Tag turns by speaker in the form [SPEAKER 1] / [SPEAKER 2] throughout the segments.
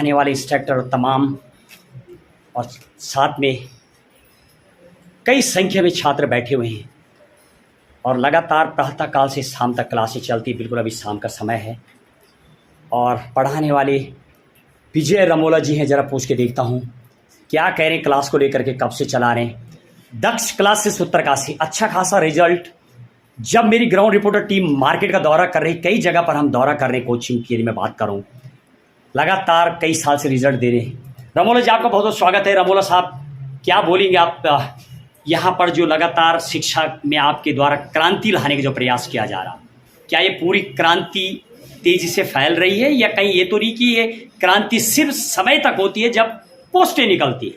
[SPEAKER 1] पढ़ाने वाले इंस्ट्रक्टर और तमाम और साथ में कई संख्या में छात्र बैठे हुए हैं और लगातार प्रातःकाल से शाम तक क्लासें चलती। बिल्कुल अभी शाम का समय है और पढ़ाने वाले विजय रमोला जी हैं। ज़रा पूछ के देखता हूँ क्या कह रहे हैं क्लास को लेकर के, कब से चला रहे हैं। दक्ष क्लासेस उत्तरकाशी, अच्छा खासा रिजल्ट। जब मेरी ग्राउंड रिपोर्टर टीम मार्केट का दौरा कर रही, कई जगह पर हम दौरा कर रहे हैं कोचिंग की, यदि मैं बात करूँ लगातार कई साल से रिजल्ट दे रहे हैं। रमोला जी आपका बहुत बहुत स्वागत है। रमोला साहब क्या बोलेंगे आप यहाँ पर जो लगातार शिक्षा में आपके द्वारा क्रांति लाने का जो प्रयास किया जा रहा, क्या ये पूरी क्रांति तेजी से फैल रही है या कहीं ये तो नहीं कि ये क्रांति सिर्फ समय तक होती है जब पोस्टें निकलती है?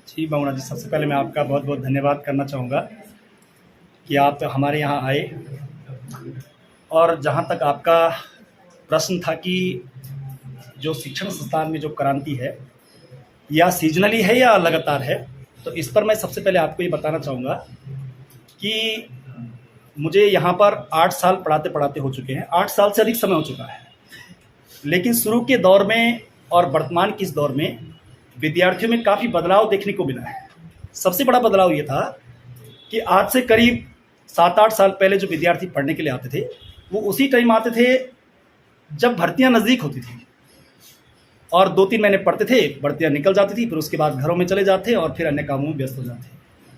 [SPEAKER 2] जी बंगुरा जी, सबसे पहले मैं आपका बहुत बहुत धन्यवाद करना चाहूँगा कि आप हमारे यहाँ आए। और जहाँ तक आपका प्रश्न था कि जो शिक्षण संस्थान में जो क्रांति है या सीजनली है या लगातार है, तो इस पर मैं सबसे पहले आपको ये बताना चाहूँगा कि मुझे यहाँ पर 8 साल पढ़ाते पढ़ाते हो चुके हैं। 8 साल से अधिक समय हो चुका है। लेकिन शुरू के दौर में और वर्तमान के इस दौर में विद्यार्थियों में काफ़ी बदलाव देखने को मिला है। सबसे बड़ा बदलाव ये था कि आज से करीब 7-8 साल पहले जो विद्यार्थी पढ़ने के लिए आते थे वो उसी टाइम आते थे जब भर्तियाँ नज़दीक होती थी और 2-3 महीने पढ़ते थे, भर्तियाँ निकल जाती थी, फिर उसके बाद घरों में चले जाते और फिर अन्य कामों में व्यस्त हो जाते।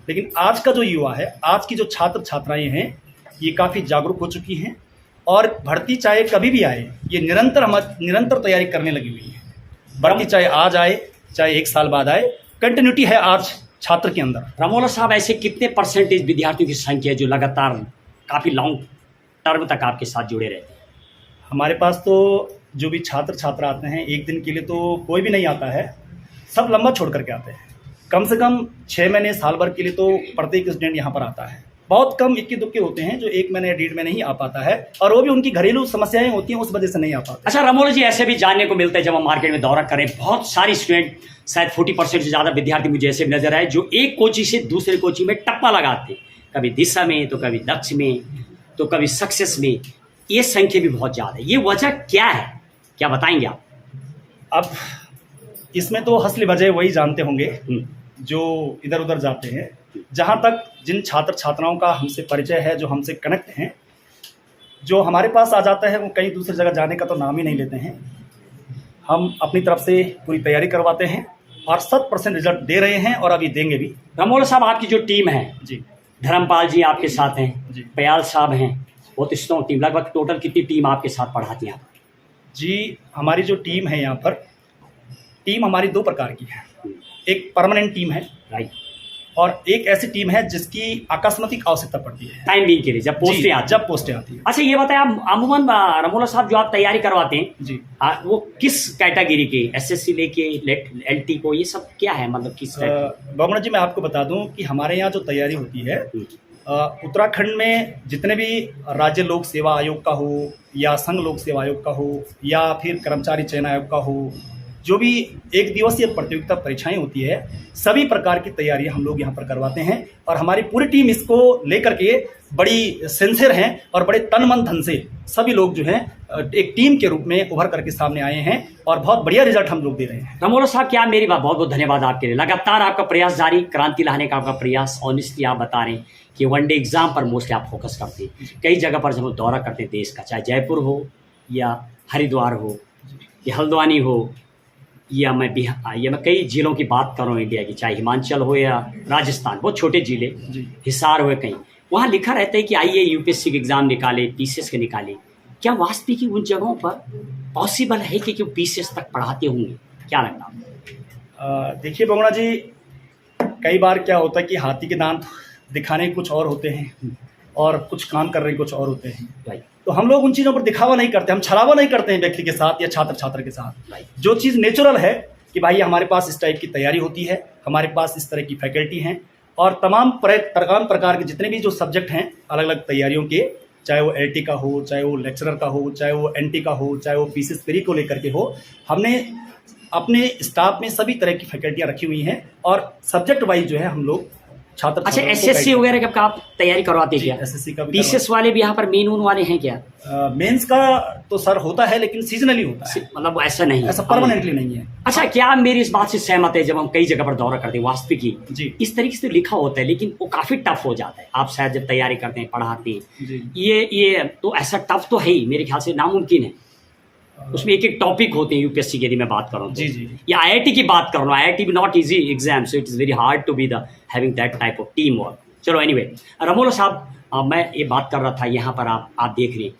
[SPEAKER 2] लेकिन आज का जो युवा है, आज की जो छात्र छात्राएँ हैं, ये काफ़ी जागरूक हो चुकी हैं और भर्ती चाहे कभी भी आए, ये निरंतर तैयारी करने लगी हुई है। भर्ती चाहे आज आए, चाहे 1 साल बाद आए, कंटिन्यूटी है आज छात्र के अंदर।
[SPEAKER 1] रमोला साहब ऐसे कितने परसेंटेज विद्यार्थियों की संख्या है जो लगातार काफ़ी लॉन्ग टर्म तक आपके साथ जुड़े रहते हैं?
[SPEAKER 2] हमारे पास तो जो भी छात्र छात्रा आते हैं, एक दिन के लिए तो कोई भी नहीं आता है, सब लंबा छोड़ करके आते हैं। कम से कम 6 महीने साल भर के लिए तो प्रत्येक स्टूडेंट यहाँ पर आता है। बहुत कम इक्के दुक्के होते हैं जो 1 महीने या 1.5 महीने ही आ पाता है और वो भी उनकी घरेलू समस्याएं होती हैं, उस वजह से नहीं आ पाते।
[SPEAKER 1] अच्छा रमोला जी, ऐसे भी जानने को मिलता है जब हम मार्केट में दौरा करें, बहुत सारी स्टूडेंट, शायद 40% से ज़्यादा विद्यार्थी मुझे ऐसे भी नजर आए जो एक कोचिंग से दूसरे कोचिंग में टप्पा लगाते, कभी दिशा में तो कभी दक्ष में तो कभी सक्सेस में। ये संख्या भी बहुत ज़्यादा है, ये वजह क्या है, क्या बताएंगे आप?
[SPEAKER 2] अब इसमें तो असली वजह वही जानते होंगे जो इधर उधर जाते हैं। जहाँ तक जिन छात्र छात्राओं का हमसे परिचय है, जो हमसे कनेक्ट हैं, जो हमारे पास आ जाता है, वो कहीं दूसरी जगह जाने का तो नाम ही नहीं लेते हैं। हम अपनी तरफ से पूरी तैयारी करवाते हैं और 100% रिजल्ट दे रहे हैं और अभी देंगे भी।
[SPEAKER 1] रमोला साहब आपकी जो टीम है
[SPEAKER 2] जी,
[SPEAKER 1] धर्मपाल जी आपके साथ हैं
[SPEAKER 2] जी,
[SPEAKER 1] पयाल साहब हैं, बहुत स्ट्रॉन्ग टीम। लगभग टोटल कितनी टीम आपके साथ पढ़ाती हैं आप?
[SPEAKER 2] जी, हमारी जो टीम है यहाँ पर, टीम हमारी 2 प्रकार की है। एक परमानेंट टीम है,
[SPEAKER 1] राइट,
[SPEAKER 2] और एक ऐसी टीम है जिसकी आकस्मिक आवश्यकता पड़ती है
[SPEAKER 1] टाइम बीइंग के लिए, जब पोस्टें आती
[SPEAKER 2] जब पोस्टें आती है।
[SPEAKER 1] अच्छा ये बताएं आप, अमूमन रमोला साहब जो आप तैयारी करवाते हैं
[SPEAKER 2] जी,
[SPEAKER 1] वो किस कैटेगरी के, एसएससी लेके एलटी को, ये सब क्या है, मतलब किस
[SPEAKER 2] बमना जी मैं आपको बता दूं कि हमारे यहाँ जो तैयारी होती है, उत्तराखंड में जितने भी राज्य लोक सेवा आयोग का हो या संघ लोक सेवा आयोग का हो या फिर कर्मचारी चयन आयोग का हो, जो भी 1 दिवसीय प्रतियोगिता परीक्षाएं होती है, सभी प्रकार की तैयारियां हम लोग यहाँ पर करवाते हैं। और हमारी पूरी टीम इसको लेकर के बड़ी सिंसियर हैं और बड़े तन मन धन से सभी लोग जो हैं एक टीम के रूप में उभर करके सामने आए हैं और बहुत बढ़िया रिजल्ट हम लोग दे रहे हैं।
[SPEAKER 1] रमोला साहब क्या मेरी बात, बहुत बहुत धन्यवाद आपके लिए। लगातार आपका प्रयास जारी, क्रांति लाने का आपका प्रयास। ऑनेस्टली आप बता रहे हैं कि वनडे एग्जाम पर मोस्टली आप फोकस करते हैं। कई जगह पर जब हम दौरा करते हैं देश का, चाहे जयपुर हो या हरिद्वार हो या हल्द्वानी हो या मैं कई जिलों की बात कर रहा हूँ इंडिया की, चाहे हिमाचल हो या राजस्थान, बहुत छोटे जिले, हिसार हो, कहीं वहाँ लिखा रहता है कि आइए यूपीएससी के एग्ज़ाम निकाले, पीसीएस के निकाले। क्या वास्तविक उन जगहों पर पॉसिबल है कि पीसीएस तक पढ़ाते होंगे, क्या लगता है?
[SPEAKER 2] देखिए बंगुरा जी, कई बार क्या होता है कि हाथी के दांत दिखाने कुछ और होते हैं और कुछ काम कर रहे कुछ और होते हैं। तो हम लोग उन चीज़ों पर दिखावा नहीं करते, हम छलावा नहीं करते हैं व्यक्ति के साथ या छात्र छात्र के साथ। जो चीज़ नेचुरल है कि भाई हमारे पास इस टाइप की तैयारी होती है, हमारे पास इस तरह की फैकल्टी हैं और तमाम प्रकार के जितने भी जो सब्जेक्ट हैं अलग अलग तैयारियों के, चाहे वो एलटी का हो, चाहे वो लेक्चरर का हो, चाहे वो एनटी का हो, चाहे वो पीसीएस प्री को लेकर के हो, हमने अपने स्टाफ में सभी तरह की फैकल्टियाँ रखी हुई हैं और सब्जेक्ट वाइज जो है हम लोग छात्र
[SPEAKER 1] अच्छा,
[SPEAKER 2] छात्राओं को
[SPEAKER 1] एसएससी
[SPEAKER 2] guide-
[SPEAKER 1] वगैरह का आप तैयारी करवाते हैं
[SPEAKER 2] जी,
[SPEAKER 1] क्या?
[SPEAKER 2] एसएससी का भी
[SPEAKER 1] पीसीएस वाले भी यहाँ पर मेन उन वाले हैं क्या?
[SPEAKER 2] मेंस का तो सर होता है, लेकिन सीजनली होता है,
[SPEAKER 1] मतलब ऐसा नहीं है,
[SPEAKER 2] ऐसा परमानेंटली नहीं है।
[SPEAKER 1] अच्छा, क्या आप मेरी इस बात से सहमत है? जब हम कई जगह पर दौरा करते हैं वास्तविक ही
[SPEAKER 2] जी
[SPEAKER 1] इस तरीके से लिखा होता है, लेकिन वो काफी टफ हो जाता है। आप शायद जब तैयारी करते हैं, पढ़ाते हैं,
[SPEAKER 2] जी
[SPEAKER 1] ये तो ऐसा टफ तो है ही, मेरे ख्याल से नामुमकिन है। उसमें एक एक टॉपिक होते हैं यूपीएससी की, यदि मैं बात करूँ
[SPEAKER 2] जी जी
[SPEAKER 1] या आईआईटी की बात कर रहा हूँ, आईआईटी भी not easy exam, so it is very hard to be the having that type of team work. चलो एनीवे, रमोला साहब, मैं ये बात कर रहा था, यहाँ पर आप देख रहे हैं,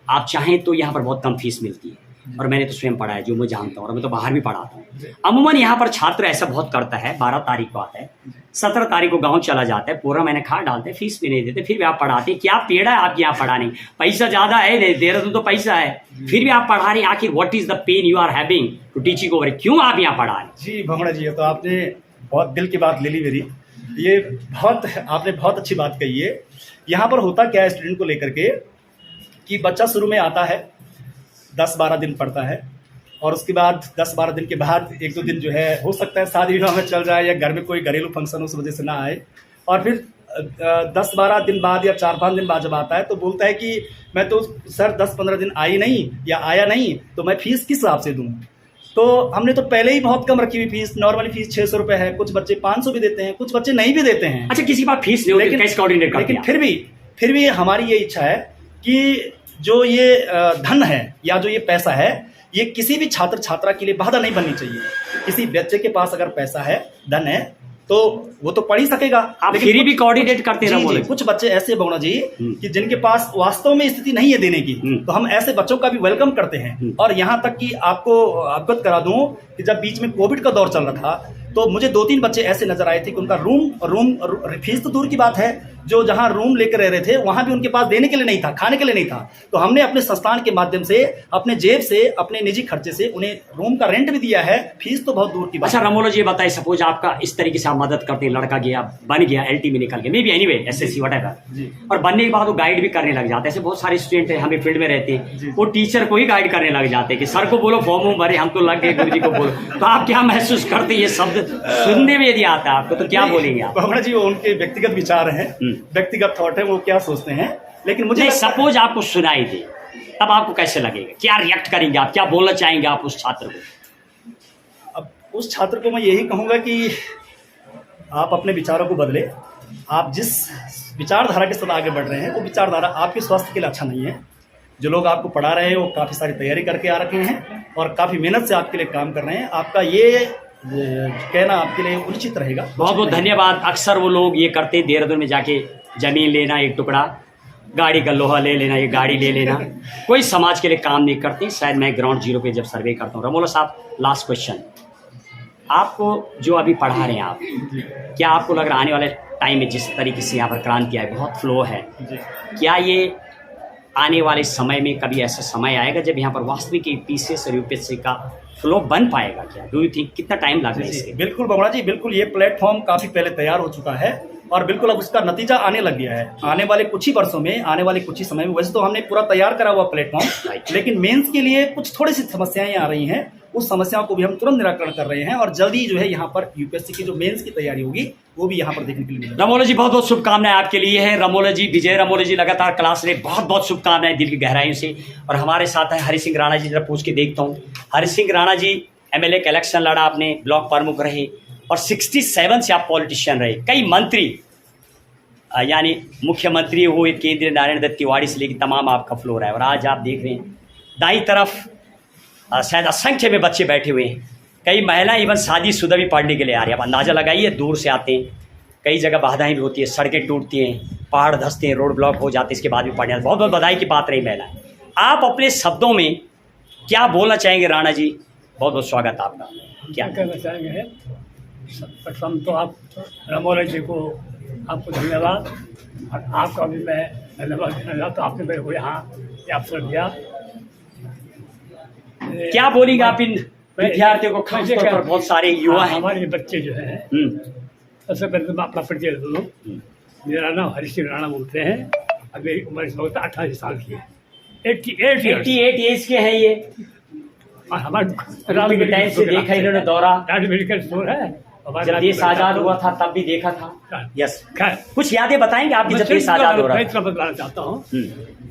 [SPEAKER 1] आप चाहें तो यहाँ पर बहुत कम फीस मिलती है, और मैंने तो स्वयं पढ़ा है, जो मैं जानता हूँ, और मैं तो बाहर भी पढ़ाता हूँ। अमूमन यहाँ पर छात्र ऐसा बहुत करता है, 12 तारीख को आता है, 17 तारीख को गांव चला जाता है, पूरा महीने खा डालते हैं, फीस भी नहीं देते, फिर भी आप पढ़ाते हैं। क्या पेड़ है आपके यहाँ पढ़ाने? पैसा ज़्यादा है, देहरादून तो पैसा है, फिर भी आप पढ़ा रहे हैं। आखिर what is the pain you are having to teaching over? क्यों आप यहाँ पढ़ा रहे हैं?
[SPEAKER 2] जी भावना जी, ये तो आपने बहुत दिल की बात ले ली मेरी। ये आपने बहुत अच्छी बात कही है। यहाँ पर होता क्या है स्टूडेंट को लेकर के, कि बच्चा शुरू में आता है, 10-12 दिन पढ़ता है, और उसके बाद 10-12 दिन के बाद 1-2 दिन जो है, हो सकता है शादी विवाह में चल जाए, या घर में कोई घरेलू फंक्शन उस वजह से ना आए, और फिर 10-12 दिन बाद या 4-5 दिन बाद जब आता है तो बोलता है कि मैं तो सर 10-15 दिन आई नहीं या आया नहीं, तो मैं फीस किस हिसाब से दूँ? तो हमने तो पहले ही बहुत कम रखी हुई फीस, नॉर्मली फीस 600 रुपये है, कुछ बच्चे 500 भी देते हैं, कुछ बच्चे नहीं भी देते हैं।
[SPEAKER 1] अच्छा, किसी बात फीस नहीं होती, कैसे कोऑर्डिनेट करते
[SPEAKER 2] लेकिन
[SPEAKER 1] हैं?
[SPEAKER 2] फिर भी हमारी ये इच्छा है कि जो ये धन है या जो ये पैसा है, ये किसी भी छात्र छात्रा के लिए बाधा नहीं बननी चाहिए। किसी बच्चे के पास अगर पैसा है, धन है, तो वो तो पढ़ ही सकेगा।
[SPEAKER 1] आप फ्री भी कोऑर्डिनेट करते हैं?
[SPEAKER 2] जी, कुछ बच्चे ऐसे बगुणा जी कि जिनके पास वास्तव में स्थिति नहीं है देने की, तो हम ऐसे बच्चों का भी वेलकम करते हैं। और यहाँ तक कि आपको अवगत करा दूं कि जब बीच में कोविड का दौर चल रहा था, तो मुझे 2-3 बच्चे ऐसे नजर आए थे कि उनका रूम फीस तो दूर की बात है, जो जहाँ रूम लेकर रह रहे थे वहां भी उनके पास देने के लिए नहीं था, खाने के लिए नहीं था। तो हमने अपने संस्थान के माध्यम से, अपने जेब से, अपने निजी खर्चे से उन्हें रूम का रेंट भी दिया है। फीस तो बहुत दूर की बात।
[SPEAKER 1] अच्छा रमोला जी, बताइए, सपोज आपका इस तरीके से आप मदद करते हैं, लड़का गया, बन गया, एलटी में निकल गया, may be anyway SSC whatever, और बनने के बाद वो गाइड भी करने लग जाते हैं। ऐसे बहुत सारे स्टूडेंट हैं, हमें फील्ड में रहते हैं, वो टीचर को ही गाइड करने लग जाते हैं कि सर को बोलो फॉर्म भरे, हम तो लग गए, गुरु जी को बोलो। तो आप क्या महसूस करते हैं ये शब्द सुनने में यदि आता है आपको, तो क्या बोलेंगे आप?
[SPEAKER 2] भावना जी, वो उनके व्यक्तिगत विचार हैं, व्यक्तिगत थॉट है, वो क्या सोचते हैं। लेकिन मुझे
[SPEAKER 1] सपोज आपको सुनाई दे, तब आपको कैसे लगेगा? क्या रिएक्ट करेंगे आप? क्या बोलना चाहेंगे आप उस छात्र को?
[SPEAKER 2] अब उस छात्र को मैं यही कहूँगा कि आप अपने विचारों को बदले। आप जिस विचारधारा के साथ आगे बढ़ रहे हैं, वो विचारधारा आपके स्वास्थ्य के लिए अच्छा नहीं है। जो लोग आपको पढ़ा रहे हैं वो काफ़ी सारी तैयारी करके आ रखे हैं और काफ़ी मेहनत से आपके लिए काम कर रहे हैं। आपका ये कहना आपके लिए उचित रहेगा।
[SPEAKER 1] बहुत बहुत धन्यवाद। अक्सर वो लोग ये करते हैं, देहरादून में जाके ज़मीन लेना, एक टुकड़ा गाड़ी का लोहा ले लेना, ये गाड़ी ले लेना, कोई समाज के लिए काम नहीं करते। शायद मैं ग्राउंड जीरो पे जब सर्वे करता हूँ। रमोला साहब, लास्ट क्वेश्चन, आपको जो अभी पढ़ा रहे हैं आप, क्या आपको लग रहा है आने वाले टाइम में जिस तरीके से यहाँ पर क्रांति है, बहुत फ्लो है, क्या ये आने वाले समय में कभी ऐसा समय आएगा जब यहाँ पर वास्तविक पीसीएस और यूपीएससी का फ्लो बन पाएगा? क्या डू यू थिंक, कितना टाइम लगेगा इसके?
[SPEAKER 2] बिल्कुल बमड़ा जी, बिल्कुल ये प्लेटफॉर्म काफ़ी पहले तैयार हो चुका है और बिल्कुल अब उसका नतीजा आने लग गया है। आने वाले कुछ ही वर्षों में, आने वाले कुछ ही समय में, वैसे तो हमने पूरा तैयार करा हुआ प्लेटफॉर्म, लेकिन मेंस के लिए कुछ थोड़ी सी समस्याएं आ रही हैं। उस समस्याओं को भी हम तुरंत निराकरण कर रहे हैं और जल्दी जो है यहाँ पर यूपीएससी की जो मेंस की तैयारी होगी वो भी यहाँ पर देखने के लिए मिलेगी।
[SPEAKER 1] रमोला जी, बहुत बहुत शुभकामनाएं आपके लिए है। रमोला जी, विजय रमोला जी लगातार क्लास ले, बहुत बहुत शुभकामनाएं दिल की गहराइयों से। और हमारे साथ है हरि सिंह राणा जी, जरा पूछ के देखता हूँ। हरि सिंह राणा जी, एमएलए का इलेक्शन लड़ा आपने, ब्लॉक प्रमुख रहे और 67 से आप पॉलिटिशियन रहे, कई मंत्री यानी मुख्यमंत्री हुए, केंद्रीय नारायण दत्त तिवारी से लेकर तमाम आपका फ्लो रहा है। और आज आप देख रहे हैं दाईं तरफ शायद असंख्य में बच्चे बैठे हुए हैं, कई महिला इवन शादीशुदा भी पढ़ने के लिए आ रही है। आप अंदाज़ा लगाइए, दूर से आते हैं, कई जगह बाधाएं भी होती है, सड़कें टूटती हैं, पहाड़ धंसते हैं, रोड ब्लॉक हो जाते हैं, इसके बाद भी पढ़ने। बहुत बहुत बधाई की बात रही महिलाएं। आप अपने शब्दों में क्या बोलना चाहेंगे राणा जी? बहुत बहुत स्वागत आपका।
[SPEAKER 3] क्या कहना चाहेंगे? प्रथम तो आप रमोला जी को आपको धन्यवाद, और आपका भी मैं धन्यवाद देना चाहता हूँ। आपने मेरे को यहाँ अवसर दिया।
[SPEAKER 1] क्या बोलेंगे आप इन विद्यार्थियों को, खासतौर पर बहुत सारे युवा हैं?
[SPEAKER 3] हमारे बच्चे जो हैं, सबसे पहले तो मैं अपना परिचय दे दूँ। मेरा नाम हरि सिंह राणा बोलते हैं, अब मेरी उम्र इस वक्त 28 साल की है। 88
[SPEAKER 1] एज के हैं ये।
[SPEAKER 3] और हमारे
[SPEAKER 1] टाइम से देखा इन्होंने दौरा।
[SPEAKER 3] मेडिकल स्टोर है हमारे
[SPEAKER 1] जब
[SPEAKER 3] आदमी
[SPEAKER 1] देश
[SPEAKER 3] बैठा
[SPEAKER 1] आज़ाद
[SPEAKER 3] तो-
[SPEAKER 1] हुआ था तब भी देखा था।
[SPEAKER 3] खैर,
[SPEAKER 1] यस,
[SPEAKER 3] खैर
[SPEAKER 1] कुछ यादें बताएंगे आपकी जब देश आज़ाद हो रहा
[SPEAKER 3] मैं
[SPEAKER 1] था।
[SPEAKER 3] इतना बताना चाहता हूँ।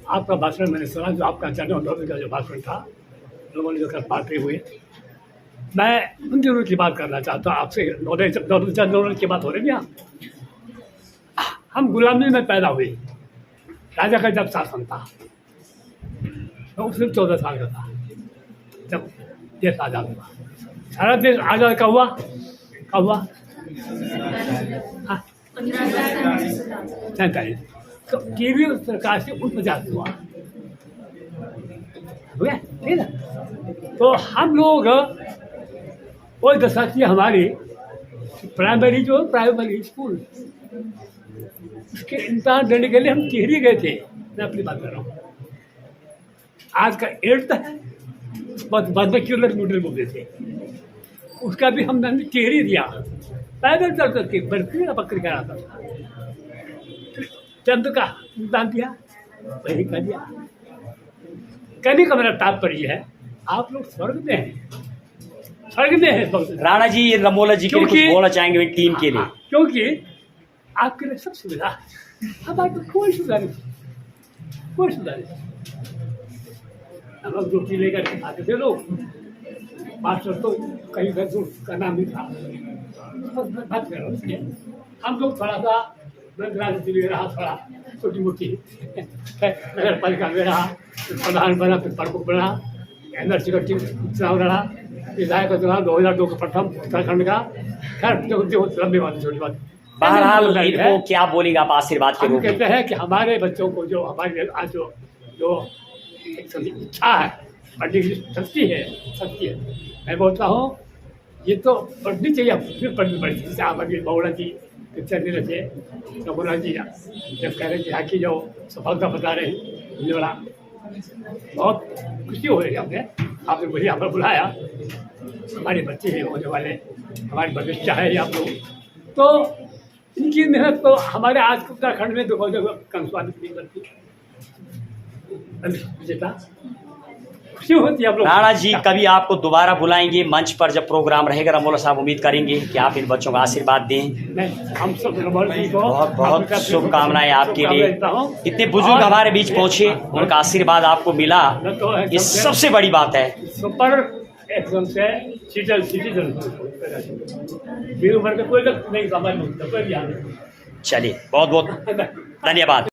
[SPEAKER 3] आपका भाषण मैंने सुना, जो आपका जनरल का जो भाषण था, लोगों ने जो कर बातें हुई, मैं उन दिनों की बात करना चाहता हूँ आपसे। नॉलेज की बात हो रही है। हम गुलामी में पैदा हुए, राजा का जब शासन था, मैं उस दिन 14 साल का था जब देश आज़ाद हुआ। सारा देश आज़ाद का हुआ, कब हुआ? 47। तो टीवी सरकार से 49 हुआ, हो गया, ठीक है। तो हम लोग वो दशा थी हमारी, प्राइमरी जो प्राइमरी स्कूल, उसके इम्तहान देने के लिए हम टिहरी गए थे। मैं अपनी बात कर रहा हूँ। आज का 8th है, बाद में किलर नूडल बोलते थे, उसका भी हमने टिहरी दिया, पैदल चल करके बर्फी का बकरी का आता था। चंद का इम्तहान दिया, वही कर दिया। कहने का मेरा तात्पर्य है, आप लोग स्वर्ग में हैं, स्वर्ग में है बहुत।
[SPEAKER 1] राणा जी, रमोला जी के लिए कुछ
[SPEAKER 3] क्योंकि-
[SPEAKER 1] बोलना चाहेंगे टीम के लिए?
[SPEAKER 3] क्योंकि आपके लिए सब सुविधा है, हमारे को कोई सुविधा नहीं, कोई सुविधा नहीं। हम लोग ड्यूटी लेकर के आते थे लोग, मास्टर तो कहीं का दूर का नाम नहीं था, बस बात कर रहा हूँ इसलिए। हम लोग थोड़ा सा राजनीति में रहा, थोड़ा छोटी मोटी नगर पालिका में रहा, फिर प्रधान बना, फिर प्रमुख बना, एनर्जी का चुनाव लड़ा, विधायक का चुनाव 2002 का प्रथम उत्तराखंड का। खैर लंबी बात, छोटी बात।
[SPEAKER 1] बहरहाल
[SPEAKER 3] है।
[SPEAKER 1] इनको क्या बोलेंगे आप आशीर्वाद के
[SPEAKER 3] हम
[SPEAKER 1] रूप में?
[SPEAKER 3] कहते हैं कि हमारे बच्चों को जो हमारे आज जो एक इच्छा है, पढ़ने की शक्ति है, मैं बोलता हूँ ये तो पढ़नी चाहिए, फिर पढ़नी पड़ेगी। जैसे आप अभी बहुड़ा जी पिक्चर दे रहे थे, बहुड़ा जी जब कह रहे थे यहाँ की जो सफलता बता रहे हैं, मुझे बड़ा बहुत खुशी हो रही है। आपने मुझे यहाँ पर बुलाया, हमारे बच्चे हैं होने वाले, हमारी भविष्य है आप लोग, तो इनकी मेहनत तो हमारे आज उत्तराखंड में देखो जब कंसवाद नहीं बनती, विजेता खुशी होती है आप लोग।
[SPEAKER 1] राणा जी, कभी आपको दोबारा बुलाएंगे मंच पर जब प्रोग्राम रहेगा। रमोला साहब, उम्मीद करेंगे कि आप इन बच्चों को आशीर्वाद दें।
[SPEAKER 3] मैं हम सब रमोला जी को
[SPEAKER 1] बहुत बहुत शुभकामनाएं आपके लिए। इतने बुजुर्ग
[SPEAKER 3] और-
[SPEAKER 1] हमारे बीच पहुंचे, उनका आशीर्वाद आपको मिला, ये सबसे बड़ी बात है।
[SPEAKER 3] सुपर एकदम से सिटीजन उम्र का कोई नहीं, समझ नहीं, कोई ध्यान नहीं।
[SPEAKER 1] चलिए, बहुत बहुत धन्यवाद।